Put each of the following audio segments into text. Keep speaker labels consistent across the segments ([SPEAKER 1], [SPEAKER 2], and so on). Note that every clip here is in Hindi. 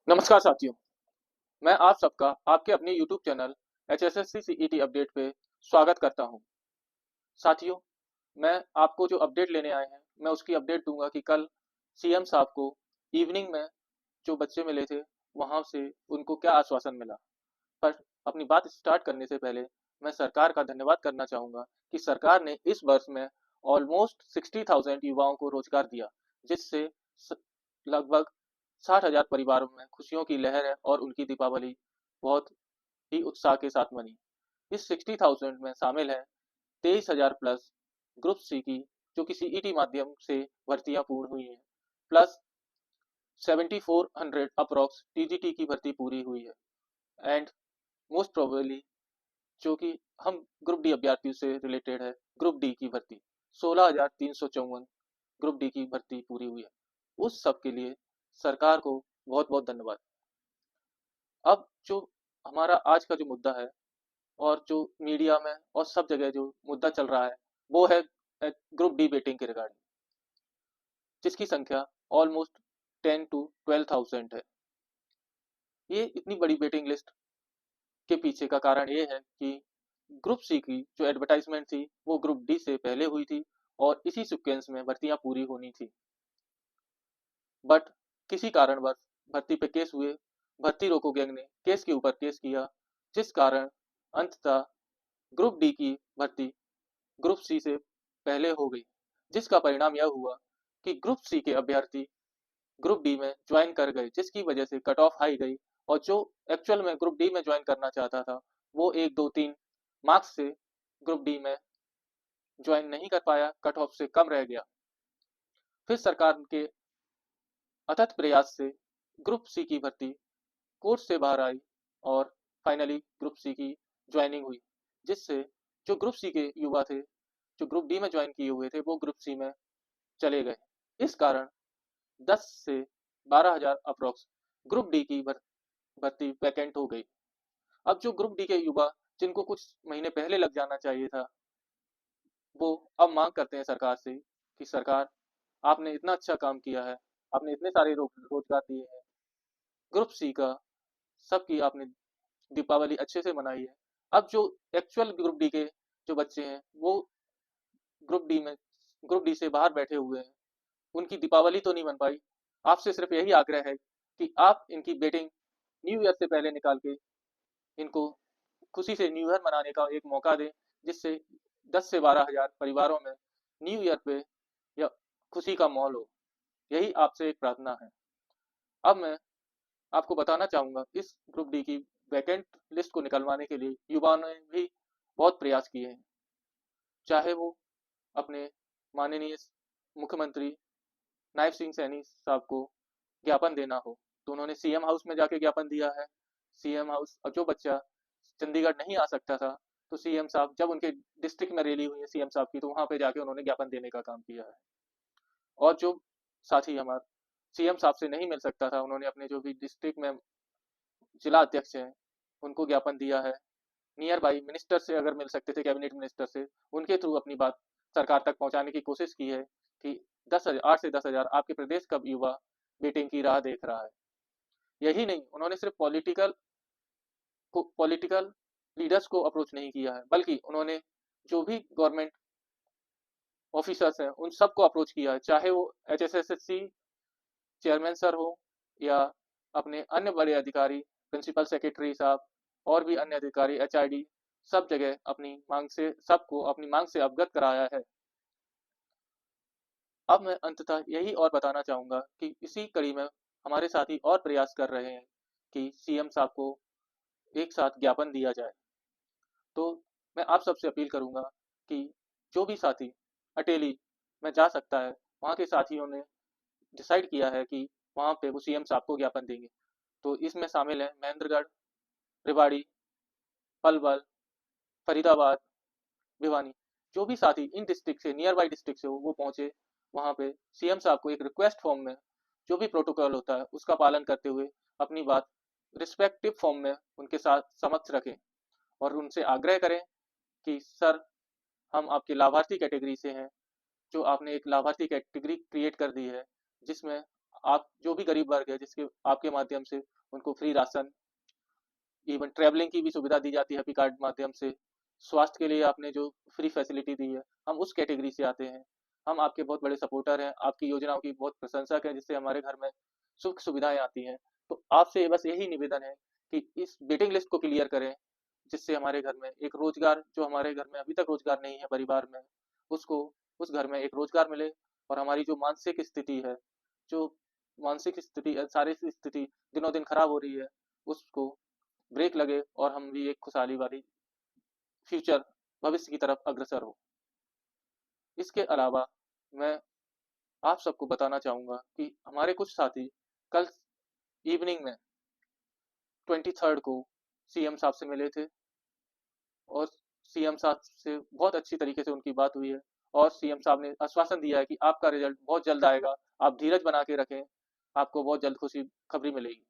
[SPEAKER 1] नमस्कार साथियों। मैं आप सबका आपके अपने YouTube channel HSSC CET update पे स्वागत करता हूं। साथियों, मैं आपको जो अपडेट लेने आए हैं, मैं उसकी अपडेट दूंगा कि कल सीएम साहब को इवनिंग में जो बच्चे मिले थे, वहां से उनको क्या आश्वासन मिला। पर अपनी बात स्टार्ट करने से पहले मैं सरकार का धन्यवाद करना चाहूंगा कि सरकार ने इस वर्ष में ऑलमोस्ट 60,000 युवाओं को रोजगार दिया, जिससे लगभग 60,000 परिवारों में खुशियों की लहर है और उनकी दीपावली बहुत ही उत्साह के साथ मनी। इस 60,000 में शामिल है 23,000 प्लस ग्रुप सी की, जो कि सीईटी माध्यम से भर्तियां पूर्ण हुई हैं, प्लस 7400 अप्रोक्स टीजीटी की भर्ती पूरी हुई है। एंड मोस्ट प्रोबेबली जो कि हम ग्रुप डी अभ्यर्थियों से रिलेटेड है, ग्रुप डी की भर्ती 16,354 ग्रुप डी की भर्ती पूरी हुई है। उस सब के लिए सरकार को बहुत बहुत धन्यवाद। अब जो हमारा आज का जो मुद्दा है और जो मीडिया में और सब जगह जो मुद्दा चल रहा है, वो है ग्रुप डी वेटिंग के रिगार्डिंग, जिसकी संख्या ऑलमोस्ट 10 to 12,000 है। ये इतनी बड़ी वेटिंग लिस्ट के पीछे का कारण ये है कि ग्रुप सी की जो एडवर्टाइजमेंट थी वो ग्रुप डी से पहले हुई थी और इसी सीक्वेंस में भर्तियां पूरी होनी थी। बट किसी कारणवश भर्ती पे केस हुए, भर्ती रोको गैंग ने केस के ऊपर केस किया, जिस कारण अंततः ग्रुप डी की भर्ती ग्रुप सी से पहले हो गई, जिसका परिणाम यह हुआ कि ग्रुप सी के अभ्यर्थी ग्रुप डी में ज्वाइन कर गए, जिसकी वजह से कट ऑफ हाई गई और जो एक्चुअल में ग्रुप डी में ज्वाइन करना चाहता था वो 1 2 3 मार्क्स से ग्रुप डी में ज्वाइन नहीं कर पाया, कट ऑफ से कम रह गया। फिर सरकार के अथक प्रयास से ग्रुप सी की भर्ती कोर्ट से बाहर आई और फाइनली ग्रुप सी की ज्वाइनिंग हुई, जिससे जो ग्रुप सी के युवा थे, जो ग्रुप डी में ज्वाइन किए हुए थे, वो ग्रुप सी में चले गए। इस कारण 10 से 12,000 अप्रोक्स ग्रुप डी की भर्ती वैकेंट हो गई। अब जो ग्रुप डी के युवा जिनको कुछ महीने पहले लग जाना चाहिए था, वो अब मांग करते हैं सरकार से कि सरकार, आपने इतना अच्छा काम किया है, आपने इतने सारे रोजगार दिए हैं, ग्रुप सी का सबकी आपने दीपावली अच्छे से मनाई है। अब जो एक्चुअल ग्रुप डी के जो बच्चे हैं, वो ग्रुप डी में ग्रुप डी से बाहर बैठे हुए हैं, उनकी दीपावली तो नहीं बन पाई। आपसे सिर्फ यही आग्रह है कि आप इनकी बेटिंग न्यू ईयर से पहले निकाल के इनको खुशी से न्यू ईयर मनाने का एक मौका दें, जिससे 10 से 12,000 परिवारों में न्यू ईयर पे या खुशी का माहौल हो। यही आपसे एक प्रार्थना है। अब मैं आपको बताना चाहूंगा, इस ग्रुप डी की वैकेंट लिस्ट को निकलवाने के लिए युवाओं ने भी बहुत प्रयास किए हैं। चाहे वो अपने माननीय मुख्यमंत्री नायब सिंह सैनी साहब को ज्ञापन देना हो, तो उन्होंने सीएम हाउस में जाके ज्ञापन दिया है। सीएम हाउस, और जो बच्चा चंडीगढ़ नहीं आ सकता था, तो सीएम साहब जब उनके डिस्ट्रिक्ट में रैली हुई है सीएम साहब की, तो वहां पे जाके उन्होंने ज्ञापन देने का काम किया है। और जो साथी हमारे सीएम साहब से नहीं मिल सकता था, उन्होंने अपने जो भी डिस्ट्रिक्ट में जिला अध्यक्ष हैं उनको ज्ञापन दिया है। नियर बाई मिनिस्टर से अगर मिल सकते थे, कैबिनेट मिनिस्टर से, उनके थ्रू अपनी बात सरकार तक पहुंचाने की कोशिश की है कि 8 से 10,000 आपके प्रदेश का युवा बेटिंग की राह देख रहा है। यही नहीं, उन्होंने सिर्फ पॉलिटिकल लीडर्स को अप्रोच नहीं किया है, बल्कि उन्होंने जो भी गवर्नमेंट ऑफिसर्स हैं उन सबको अप्रोच किया है, चाहे वो एचएसएससी चेयरमैन सर हो या अपने अन्य बड़े अधिकारी, प्रिंसिपल सेक्रेटरी साहब और भी अन्य अधिकारी, एचआईडी, सब जगह अपनी मांग से सबको अपनी मांग से अवगत कराया है। अब मैं अंततः यही और बताना चाहूंगा कि इसी कड़ी में हमारे साथी और प्रयास कर रहे हैं कि सीएम साहब को एक साथ ज्ञापन दिया जाए। तो मैं आप सबसे अपील करूंगा कि जो भी साथी अटेली में जा सकता है, वहाँ के साथियों ने डिसाइड किया है कि वहाँ पे वो सीएम साहब को ज्ञापन देंगे। तो इसमें शामिल है महेंद्रगढ़, रेवाड़ी, पलवल, फरीदाबाद, भिवानी। जो भी साथी इन डिस्ट्रिक्ट से, नियर बाई डिस्ट्रिक्ट से हो, वो पहुंचे वहाँ पे सीएम साहब को एक रिक्वेस्ट फॉर्म में जो भी प्रोटोकॉल होता है उसका पालन करते हुए अपनी बात रिस्पेक्टिव फॉर्म में उनके साथ समक्ष रखें और उनसे आग्रह करें कि सर, हम आपके लाभार्थी कैटेगरी से हैं, जो आपने एक लाभार्थी कैटेगरी क्रिएट कर दी है, जिसमें आप जो भी गरीब वर्ग है जिसके आपके माध्यम से उनको फ्री राशन, इवन ट्रैवलिंग की भी सुविधा दी जाती है हैप्पी कार्ड माध्यम से, स्वास्थ्य के लिए आपने जो फ्री फैसिलिटी दी है, हम उस कैटेगरी से आते हैं। हम आपके बहुत बड़े सपोर्टर हैं, आपकी योजनाओं की बहुत प्रशंसक हैं, जिससे हमारे घर में सुख सुविधाएं आती हैं। तो आपसे बस यही निवेदन है कि इस वेटिंग लिस्ट को क्लियर करें, जिससे हमारे घर में एक रोजगार, जो हमारे घर में अभी तक रोजगार नहीं है परिवार में, उसको उस घर में एक रोजगार मिले, और हमारी जो मानसिक स्थिति है, जो मानसिक स्थिति शारीरिक स्थिति दिनों दिन खराब हो रही है, उसको ब्रेक लगे और हम भी एक खुशहाली वाली फ्यूचर, भविष्य की तरफ अग्रसर हो। इसके अलावा मैं आप सबको बताना चाहूंगा कि हमारे कुछ साथी कल इवनिंग में 23 को सीएम साहब से मिले थे, और सीएम साहब से बहुत अच्छी तरीके से उनकी बात हुई है, और सीएम साहब ने आश्वासन दिया है कि आपका रिजल्ट बहुत जल्द आएगा, आप धीरज बना के रखें, आपको बहुत जल्द खुशी खबरी मिलेगी।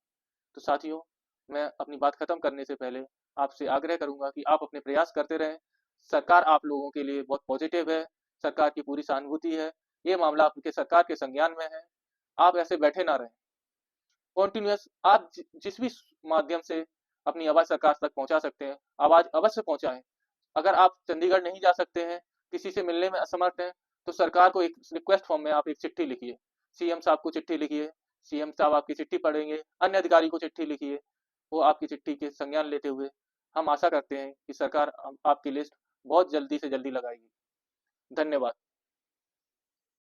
[SPEAKER 1] तो साथियों, मैं अपनी बात खत्म करने से पहले आपसे आग्रह करूंगा कि आप अपने प्रयास करते रहें। सरकार आप लोगों के लिए बहुत पॉजिटिव है, सरकार की पूरी सहानुभूति है, ये मामला आपके सरकार के संज्ञान में है। आप ऐसे बैठे ना रहें, कॉन्टिन्यूअस आप जिस भी माध्यम से अपनी आवाज सरकार तक पहुंचा सकते हैं, आवाज अवश्य पहुंचाएं। अगर आप चंडीगढ़ नहीं जा सकते हैं, किसी से मिलने में असमर्थ हैं, तो सरकार को एक रिक्वेस्ट फॉर्म में आप एक चिट्ठी लिखिए, सीएम साहब को चिट्ठी लिखिए, सीएम साहब आपकी चिट्ठी पढ़ेंगे, अन्य अधिकारी को चिट्ठी लिखिए, वो आपकी चिट्ठी के संज्ञान लेते हुए हम आशा करते हैं कि सरकार आपकी लिस्ट बहुत जल्दी से जल्दी लगाएगी। धन्यवाद।